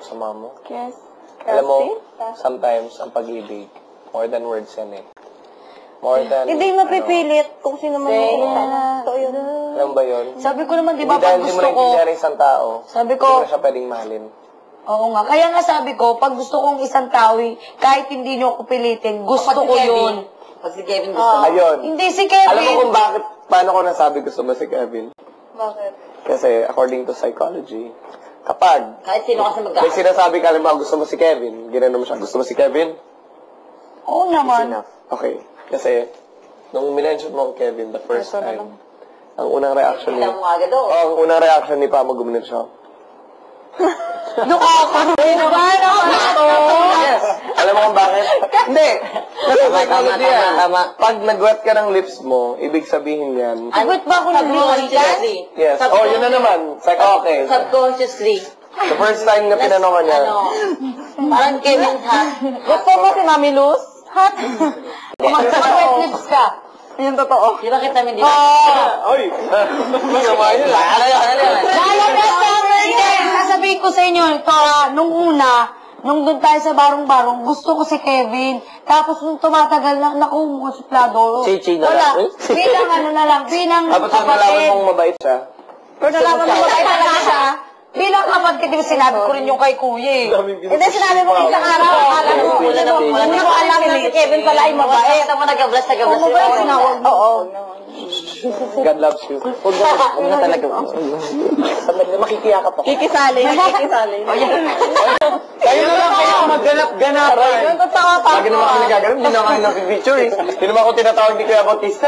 sa mama mo. Yes. Alam mo, sometimes, ang pag-ibig, more than words yan eh. More than, Hindi mapipilit kung sino man yung totoo yun. alam ba yun? Sabi ko naman, di ba, Hindi pag dahil di mo gusto ko, naintindihan ng isang tao, sabi hindi ko, mo na siya pwedeng mahalin. oo nga, kaya nga sabi ko, pag gusto kong isang tao, kahit hindi nyo ako pilitin, gusto ko yun. Pag si Kevin gusto mo. Ayun. Hindi si Kevin. Alam mo kung bakit, paano ko nasabi gusto mo si Kevin? Bakit? Kasi, according to psychology, kapag Kahit sino kasi may sinasabi ka, alam mo, gusto mo si Kevin, ginano mo siya, gusto mo si Kevin? Oo naman. Enough. Okay. Kasi, nung minention mo ang Kevin the first time, ang unang reaction ni... Kita mo agad doon. ang unang reaction ni Pama gumanon siya. Nakakaroon naman ako. Alam mo kung bakit? Hindi. Kasi psychology yan. Tama. Pag nagwet ka ng lips mo, ibig sabihin yan. Agot ba ako ng Subconsciously. Yes. Oh, yun na naman. Okay. Subconsciously. The first time na pinanong ka niya. Parang Kevin hat. Gusto mo si Mami Luz? Hot. Mag-wet lips ka. Yung totoo. Di ba kita hindi? Oy! Masama yun lang. Sasabihin ko sa inyo, ito nung una, nung doon tayo sa barong-barong, gusto ko si Kevin. Tapos nung tumatagal na, naku, mukha suplado. Chichi na Wala. lang. Bilang ano na lang, bilang Tapos nung nalaman mong mabait siya. Pero nalaman mo ba talaga siya? Bilang kapatid, kasi sinabi ko rin yung kay Kuya eh. Hindi, sinabi mo isang araw, akala mo, hindi mo alam na si Kevin pala ay mabait. Kita mo nag-ablas Mabait, sinawag mo. Oo. God loves you. Huwag na talaga. Makikiyakap ako. Kikisali. Kikisali. Kayo na lang kayo magganap-ganapan. Yung totoo pa. Lagi naman kami nagaganap, hindi naman kayo napipicture eh. Hindi naman ako tinatawag ni Kuya Bautista.